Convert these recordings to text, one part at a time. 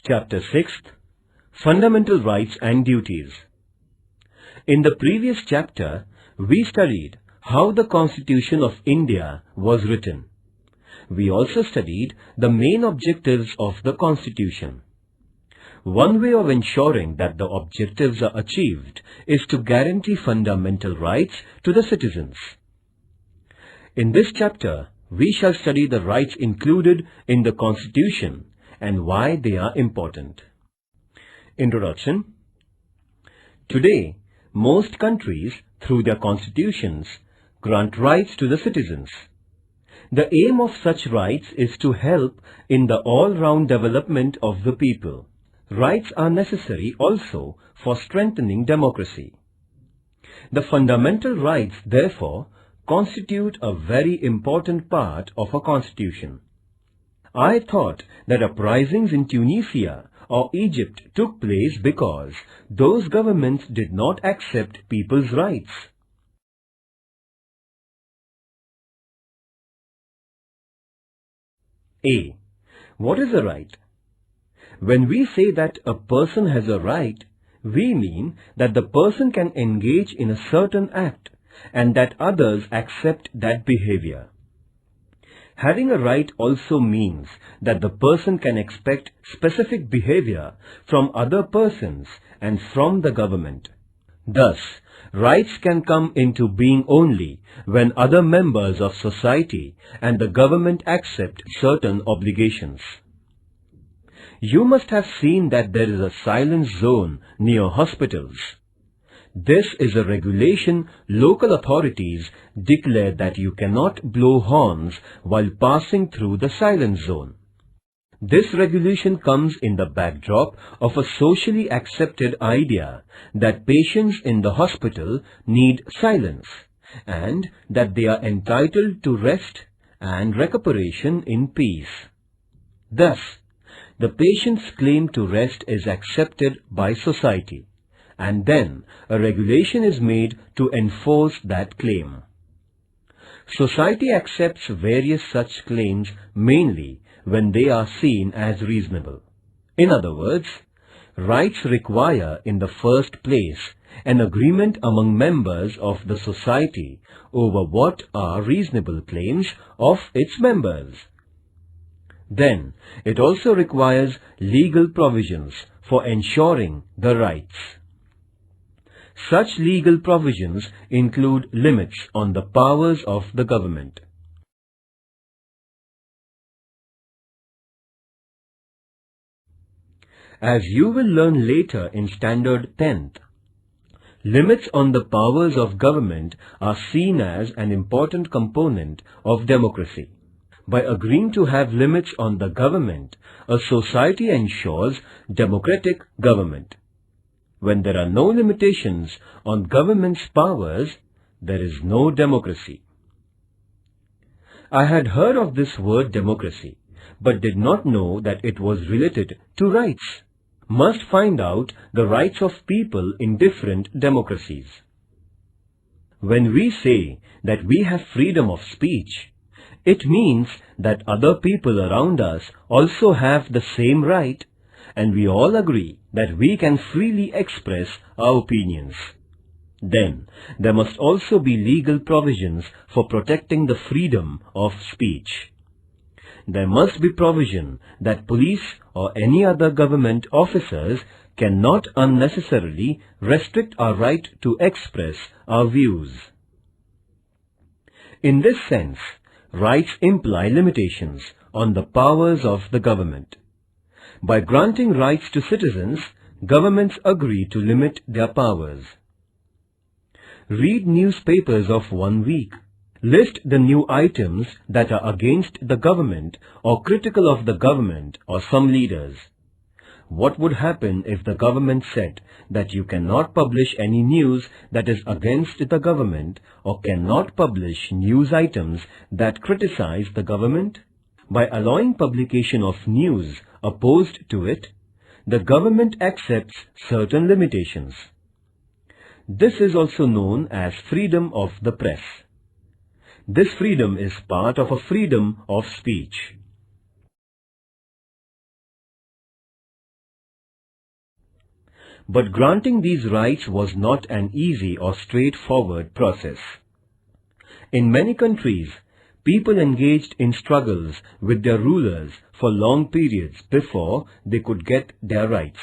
Chapter 6, Fundamental Rights and Duties. In the previous chapter, we studied how the Constitution of India was written. We also studied the main objectives of the Constitution. One way of ensuring that the objectives are achieved is to guarantee fundamental rights to the citizens. In this chapter, we shall study the rights included in the Constitution and why they are important. Introduction. Today, most countries, through their constitutions, grant rights to the citizens. The aim of such rights is to help in the all-round development of the people. Rights are necessary also for strengthening democracy. The fundamental rights, therefore, constitute a very important part of a constitution. I thought that uprisings in Tunisia or Egypt took place because those governments did not accept people's rights. A. What is a right? When we say that a person has a right, we mean that the person can engage in a certain act and that others accept that behavior. Having a right also means that the person can expect specific behavior from other persons and from the government. Thus, rights can come into being only when other members of society and the government accept certain obligations. You must have seen that there is a silence zone near hospitals. This is a regulation local authorities declare that you cannot blow horns while passing through the silence zone. This regulation comes in the backdrop of a socially accepted idea that patients in the hospital need silence and that they are entitled to rest and recuperation in peace. Thus, the patient's claim to rest is accepted by society, and then a regulation is made to enforce that claim. Society accepts various such claims mainly when they are seen as reasonable. In other words, rights require in the first place an agreement among members of the society over what are reasonable claims of its members. Then, it also requires legal provisions for ensuring the rights. Such legal provisions include limits on the powers of the government. As you will learn later in Standard 10th, limits on the powers of government are seen as an important component of democracy. By agreeing to have limits on the government, a society ensures democratic government. When there are no limitations on government's powers, there is no democracy. I had heard of this word democracy, but did not know that it was related to rights. Must find out the rights of people in different democracies. When we say that we have freedom of speech, it means that other people around us also have the same right, and we all agree that we can freely express our opinions. Then, there must also be legal provisions for protecting the freedom of speech. There must be provision that police or any other government officers cannot unnecessarily restrict our right to express our views. In this sense, rights imply limitations on the powers of the government. By granting rights to citizens, governments agree to limit their powers. Read newspapers of 1 week. List the new items that are against the government or critical of the government or some leaders. What would happen if the government said that you cannot publish any news that is against the government or cannot publish news items that criticize the government? By allowing publication of news opposed to it, the government accepts certain limitations. This is also known as freedom of the press. This freedom is part of a freedom of speech. But granting these rights was not an easy or straightforward process. In many countries, people engaged in struggles with their rulers for long periods before they could get their rights.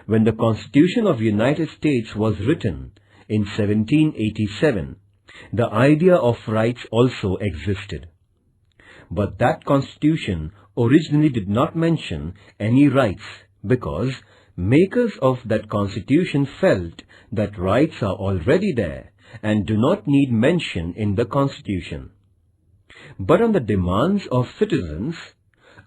When the Constitution of the United States was written in 1787, the idea of rights also existed. But that Constitution originally did not mention any rights because makers of that Constitution felt that rights are already there and do not need mention in the Constitution. But on the demands of citizens,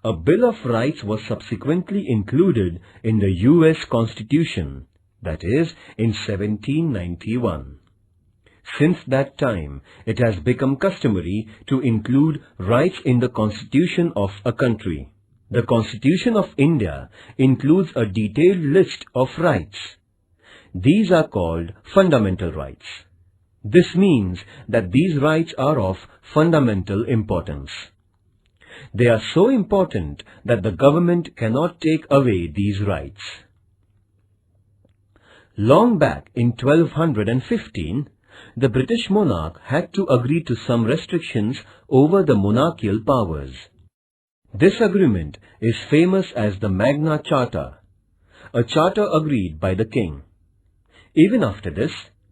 a Bill of Rights was subsequently included in the US Constitution, that is, in 1791. Since that time, it has become customary to include rights in the Constitution of a country. The Constitution of India includes a detailed list of rights. These are called fundamental rights. This means that these rights are of fundamental importance. They are so important that the government cannot take away these rights. Long back in 1215, the British monarch had to agree to some restrictions over the monarchical powers. This agreement is famous as the Magna Charta, a charter agreed by the king. Even after this,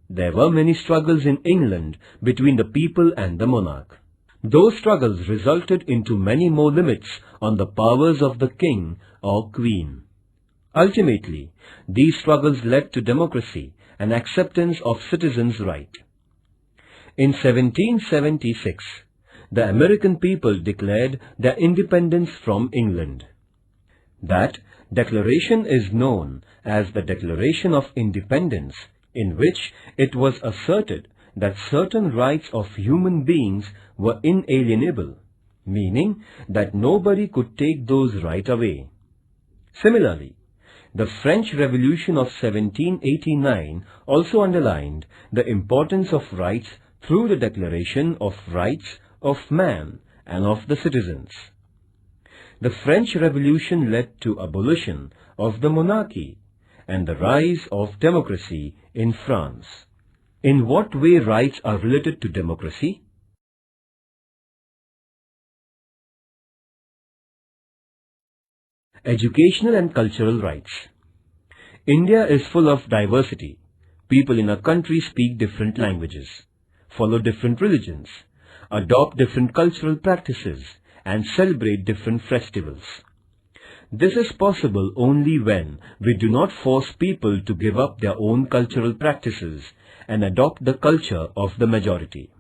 there were many struggles in England between the people and the monarch. Those struggles resulted into many more limits on the powers of the king or queen. Ultimately, these struggles led to democracy and acceptance of citizens' rights. In 1776, the American people declared their independence from England. That declaration is known as the Declaration of Independence, in which it was asserted that certain rights of human beings were inalienable, meaning that nobody could take those rights away. Similarly, the French Revolution of 1789 also underlined the importance of rights through the Declaration of Rights of Man and of the Citizens. The French Revolution led to abolition of the monarchy and the rise of democracy in France. In what way rights are related to democracy? Educational and cultural rights. India is full of diversity. People in a country speak different languages, follow different religions, adopt different cultural practices, and celebrate different festivals. This is possible only when we do not force people to give up their own cultural practices and adopt the culture of the majority.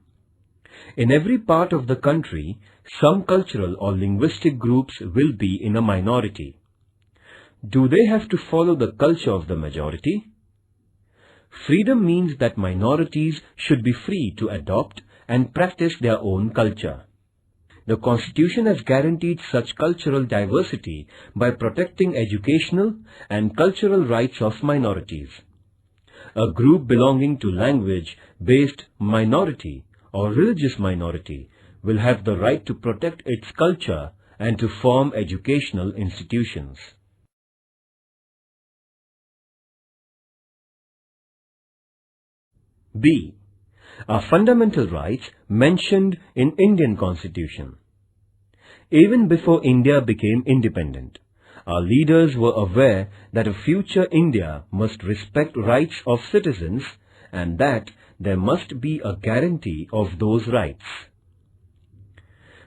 In every part of the country, some cultural or linguistic groups will be in a minority. Do they have to follow the culture of the majority? Freedom means that minorities should be free to adopt and practice their own culture. The Constitution has guaranteed such cultural diversity by protecting educational and cultural rights of minorities. A group belonging to language-based minority or religious minority will have the right to protect its culture and to form educational institutions. B. Are fundamental rights mentioned in Indian Constitution. Even before India became independent, our leaders were aware that a future India must respect rights of citizens and that there must be a guarantee of those rights.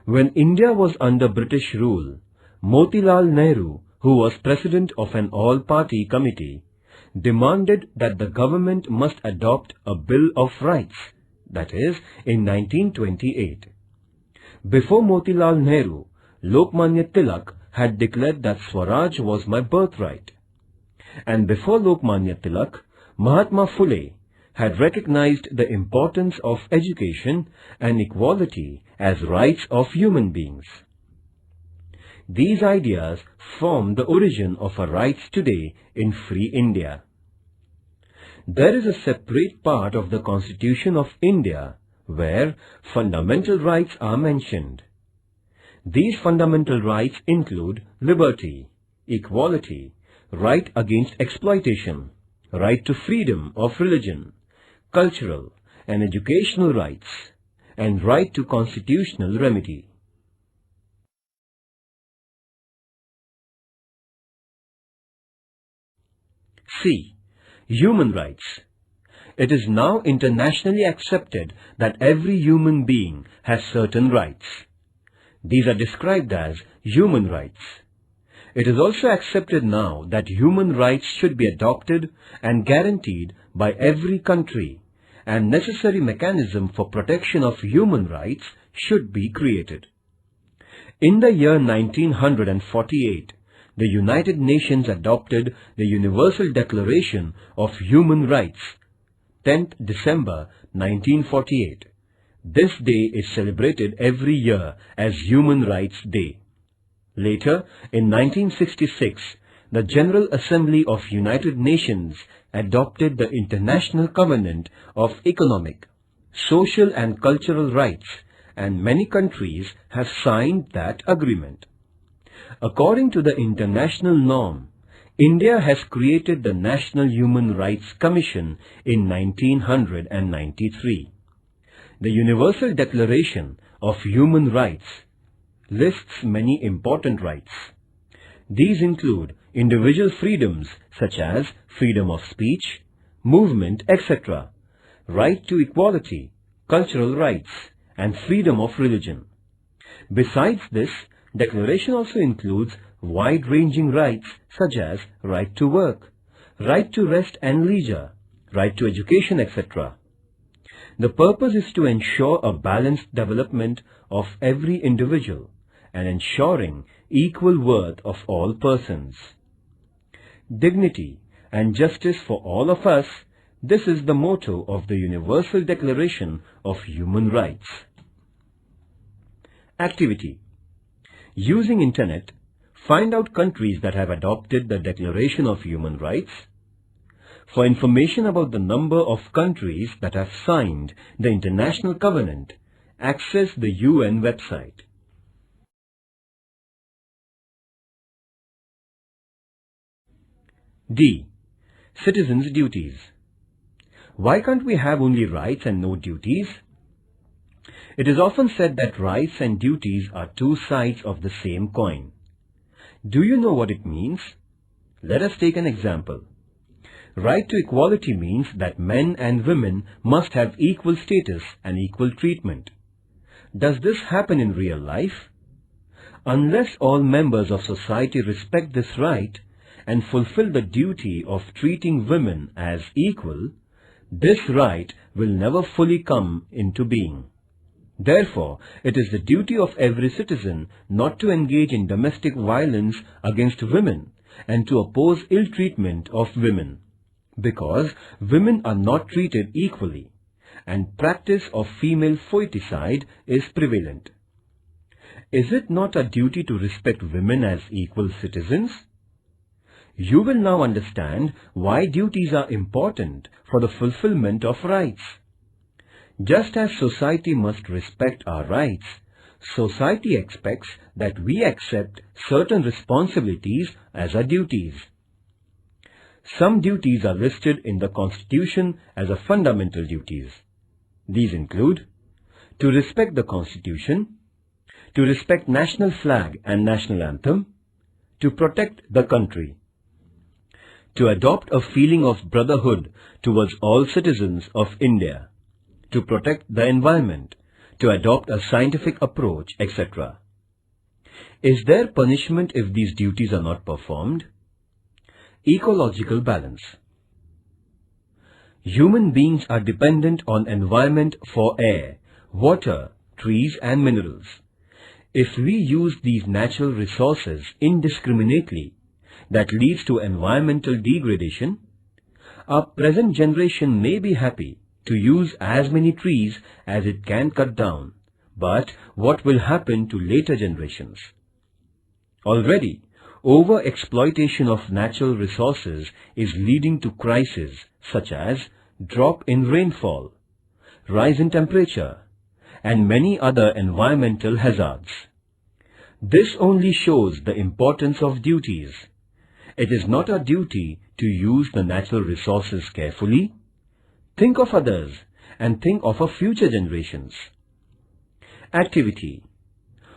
When India was under British rule, Motilal Nehru, who was president of an all-party committee, demanded that the government must adopt a Bill of Rights, that is, in 1928. Before Motilal Nehru, Lokmanya Tilak had declared that Swaraj was my birthright. And before Lokmanya Tilak, Mahatma Phule had recognized the importance of education and equality as rights of human beings. These ideas form the origin of our rights today in free India. There is a separate part of the Constitution of India where fundamental rights are mentioned. These fundamental rights include liberty, equality, right against exploitation, right to freedom of religion, cultural and educational rights, and right to constitutional remedy. C. Human rights. It is now internationally accepted that every human being has certain rights. These are described as human rights. It is also accepted now that human rights should be adopted and guaranteed by every country, and necessary mechanism for protection of human rights should be created. In the year 1948, the United Nations adopted the Universal Declaration of Human Rights, 10th December 1948. This day is celebrated every year as Human Rights Day. Later, in 1966, the General Assembly of United Nations adopted the International Covenant of Economic, Social and Cultural Rights, and many countries have signed that agreement. According to the international norm, India has created the National Human Rights Commission in 1993. The Universal Declaration of Human Rights lists many important rights. These include individual freedoms such as freedom of speech, movement, etc., right to equality, cultural rights, and freedom of religion. Besides this, Declaration also includes wide-ranging rights such as right to work, right to rest and leisure, right to education, etc. The purpose is to ensure a balanced development of every individual and ensuring equal worth of all persons. Dignity and justice for all of us, this is the motto of the Universal Declaration of Human Rights. Activity. Using Internet, find out countries that have adopted the Declaration of Human Rights. For information about the number of countries that have signed the International Covenant, access the UN website. D. Citizens' duties. Why can't we have only rights and no duties? It is often said that rights and duties are two sides of the same coin. Do you know what it means? Let us take an example. Right to equality means that men and women must have equal status and equal treatment. Does this happen in real life? Unless all members of society respect this right and fulfill the duty of treating women as equal, this right will never fully come into being. Therefore, it is the duty of every citizen not to engage in domestic violence against women and to oppose ill treatment of women, because women are not treated equally and practice of female foeticide is prevalent. Is it not a duty to respect women as equal citizens? You will now understand why duties are important for the fulfillment of rights. Just as society must respect our rights, society expects that we accept certain responsibilities as our duties. Some duties are listed in the Constitution as a fundamental duties. These include to respect the Constitution, to respect national flag and national anthem, to protect the country, to adopt a feeling of brotherhood towards all citizens of India, to protect the environment, to adopt a scientific approach, etc. Is there punishment if these duties are not performed? Ecological balance. Human beings are dependent on environment for air, water, trees and minerals. If we use these natural resources indiscriminately, that leads to environmental degradation. Our present generation may be happy to use as many trees as it can cut down, but what will happen to later generations? Already, over-exploitation of natural resources is leading to crises such as drop in rainfall, rise in temperature, and many other environmental hazards. This only shows the importance of duties. It is not our duty to use the natural resources carefully. Think of others and think of our future generations. Activity.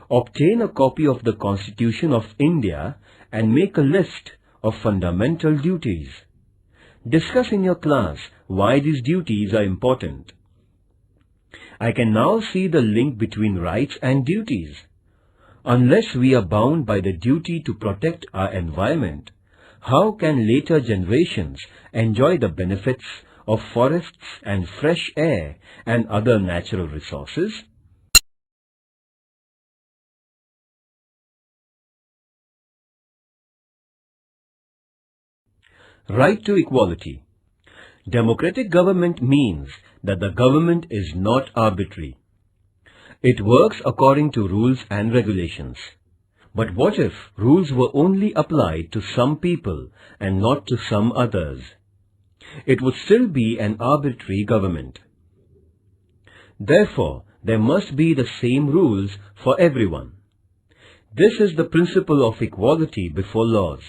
Obtain a copy of the Constitution of India and make a list of fundamental duties. Discuss in your class why these duties are important. I can now see the link between rights and duties. Unless we are bound by the duty to protect our environment, how can later generations enjoy the benefits of forests and fresh air and other natural resources? Right to equality. Democratic government means that the government is not arbitrary. It works according to rules and regulations. But what if rules were only applied to some people and not to some others? It would still be an arbitrary government. Therefore, there must be the same rules for everyone. This is the principle of equality before laws.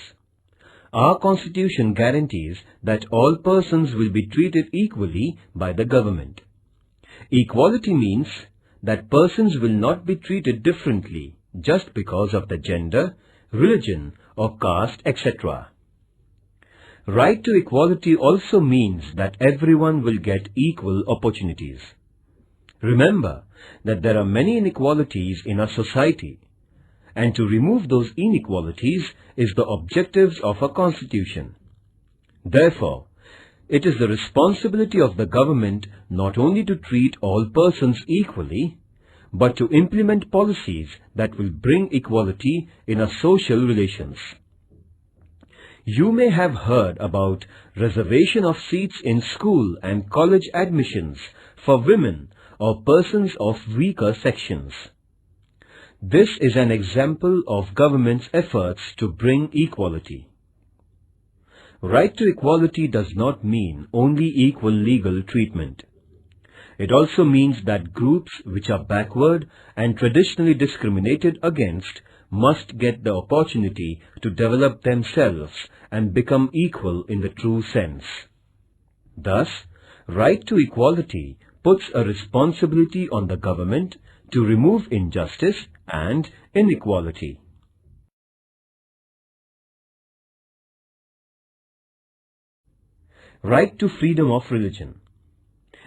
Our Constitution guarantees that all persons will be treated equally by the government. Equality means that persons will not be treated differently just because of the gender, religion or caste, etc. Right to equality also means that everyone will get equal opportunities. Remember that there are many inequalities in our society, and to remove those inequalities is the objectives of our Constitution. Therefore, it is the responsibility of the government not only to treat all persons equally, but to implement policies that will bring equality in our social relations. You may have heard about reservation of seats in school and college admissions for women or persons of weaker sections. This is an example of government's efforts to bring equality. Right to equality does not mean only equal legal treatment. It also means that groups which are backward and traditionally discriminated against must get the opportunity to develop themselves and become equal in the true sense. Thus, right to equality puts a responsibility on the government to remove injustice and inequality. Right to freedom of religion.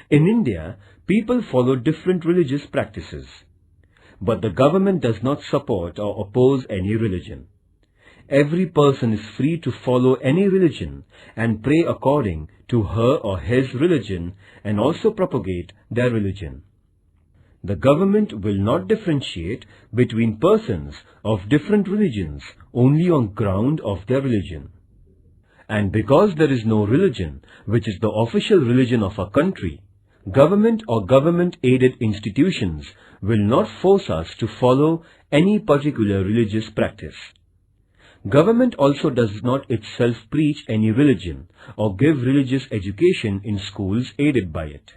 In India, people follow different religious practices, but the government does not support or oppose any religion. Every person is free to follow any religion and pray according to her or his religion and also propagate their religion. The government will not differentiate between persons of different religions only on ground of their religion. And because there is no religion which is the official religion of a country, government or government-aided institutions will not force us to follow any particular religious practice. Government also does not itself preach any religion or give religious education in schools aided by it.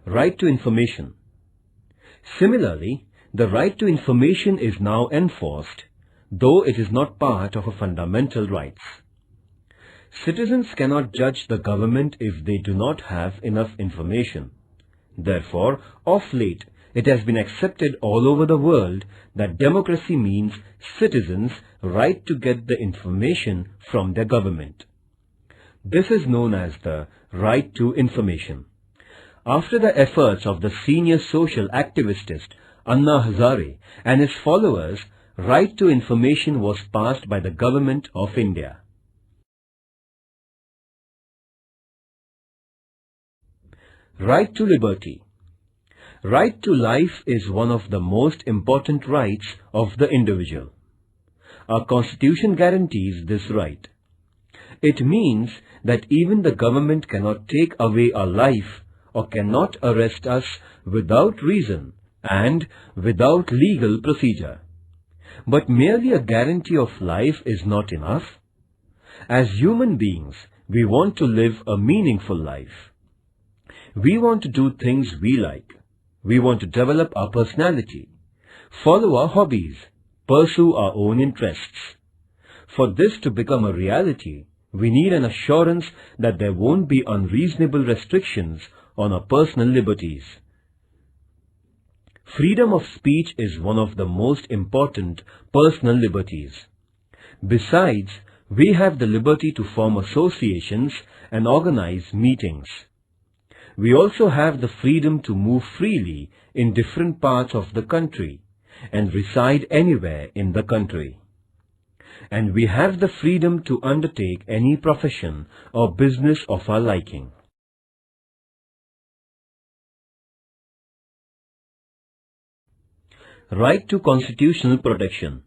Right to information. Similarly, the right to information is now enforced, though it is not part of our fundamental rights. Citizens cannot judge the government if they do not have enough information. Therefore, of late, it has been accepted all over the world that democracy means citizens' right to get the information from their government. This is known as the right to information. After the efforts of the senior social activist Anna Hazare and his followers, right to information was passed by the Government of India. Right to liberty. Right to life is one of the most important rights of the individual. Our Constitution guarantees this right. It means that even the government cannot take away our life or cannot arrest us without reason and without legal procedure. But merely a guarantee of life is not enough. As human beings, we want to live a meaningful life. We want to do things we like. We want to develop our personality. follow our hobbies, pursue our own interests. For this to become a reality, we need an assurance that there won't be unreasonable restrictions on our personal liberties. Freedom of speech is one of the most important personal liberties. Besides, we have the liberty to form associations and organize meetings. We also have the freedom to move freely in different parts of the country and reside anywhere in the country. And we have the freedom to undertake any profession or business of our liking. Right to constitutional protection.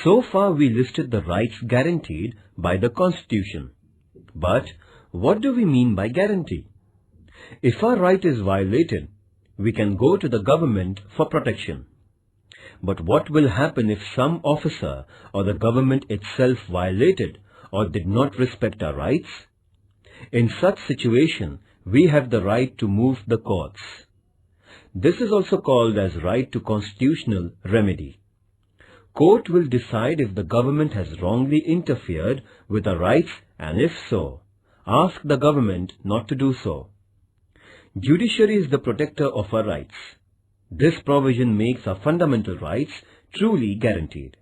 So far we listed the rights guaranteed by the Constitution. But what do we mean by guarantee? If our right is violated, we can go to the government for protection. But what will happen if some officer or the government itself violated or did not respect our rights? In such situation, we have the right to move the courts. This is also called as right to constitutional remedy. Court will decide if the government has wrongly interfered with our rights, and if so, ask the government not to do so. Judiciary is the protector of our rights. This provision makes our fundamental rights truly guaranteed.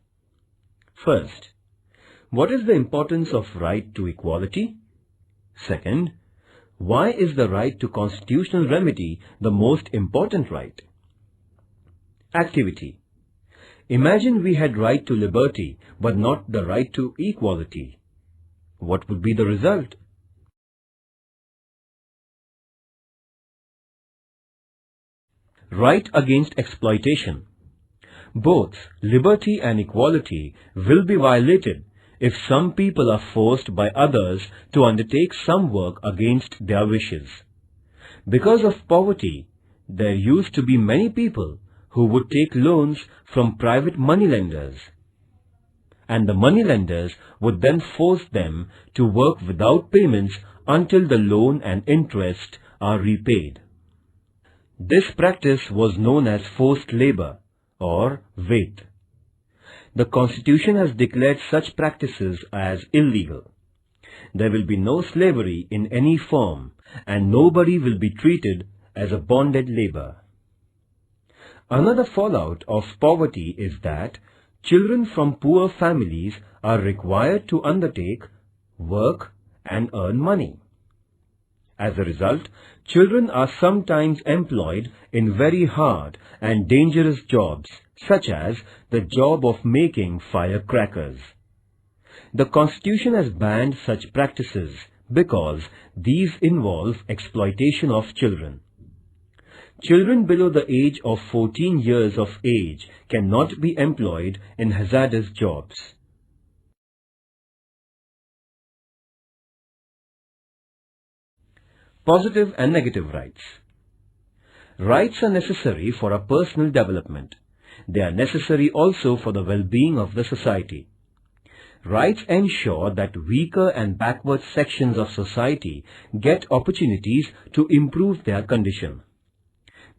First, what is the importance of right to equality? Second, why is the right to constitutional remedy the most important right? Activity. Imagine we had right to liberty but not the right to equality. What would be the result? Right against exploitation. Both liberty and equality will be violated if some people are forced by others to undertake some work against their wishes. Because of poverty, there used to be many people who would take loans from private moneylenders, and the moneylenders would then force them to work without payments until the loan and interest are repaid. This practice was known as forced labor or wait. The Constitution has declared such practices as illegal. There will be no slavery in any form, and nobody will be treated as a bonded labor. Another fallout of poverty is that children from poor families are required to undertake work and earn money. As a result, children are sometimes employed in very hard and dangerous jobs, such as the job of making firecrackers. The Constitution has banned such practices because these involve exploitation of children. Children below the age of 14 years of age cannot be employed in hazardous jobs. Positive and negative rights. Rights are necessary for our personal development. They are necessary also for the well-being of the society. Rights ensure that weaker and backward sections of society get opportunities to improve their condition.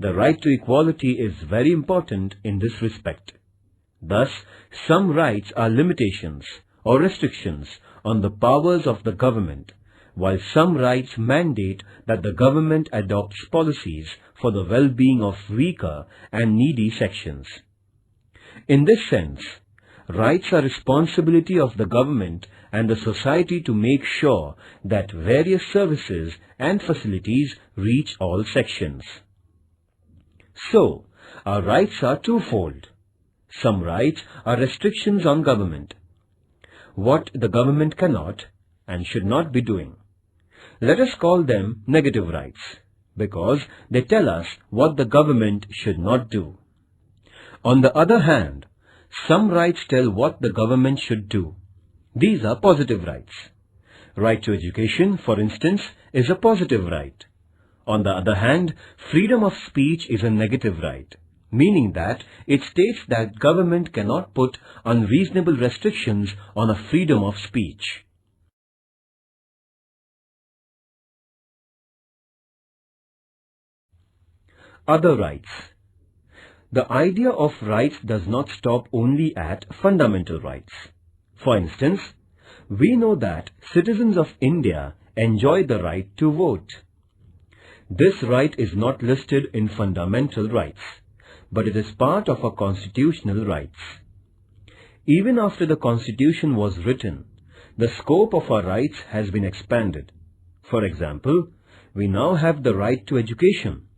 The right to equality is very important in this respect. Thus, some rights are limitations or restrictions on the powers of the government, while some rights mandate that the government adopts policies for the well-being of weaker and needy sections. In this sense, rights are responsibility of the government and the society to make sure that various services and facilities reach all sections. So, our rights are twofold. Some rights are restrictions on government, what the government cannot and should not be doing. Let us call them negative rights, because they tell us what the government should not do. On the other hand, some rights tell what the government should do. These are positive rights. Right to education, for instance, is a positive right. On the other hand, freedom of speech is a negative right, meaning that it states that government cannot put unreasonable restrictions on a freedom of speech. Other rights. The idea of rights does not stop only at fundamental rights. For instance, we know that citizens of India enjoy the right to vote. This right is not listed in fundamental rights, but it is part of our constitutional rights. Even after the Constitution was written, the scope of our rights has been expanded. For example, we now have the right to education.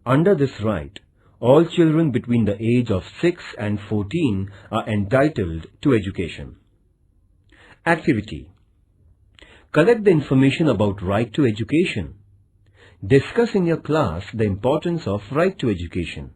Under this right, all children between the age of 6 and 14 are entitled to education. Activity. Collect the information about right to education. Discuss in your class the importance of right to education.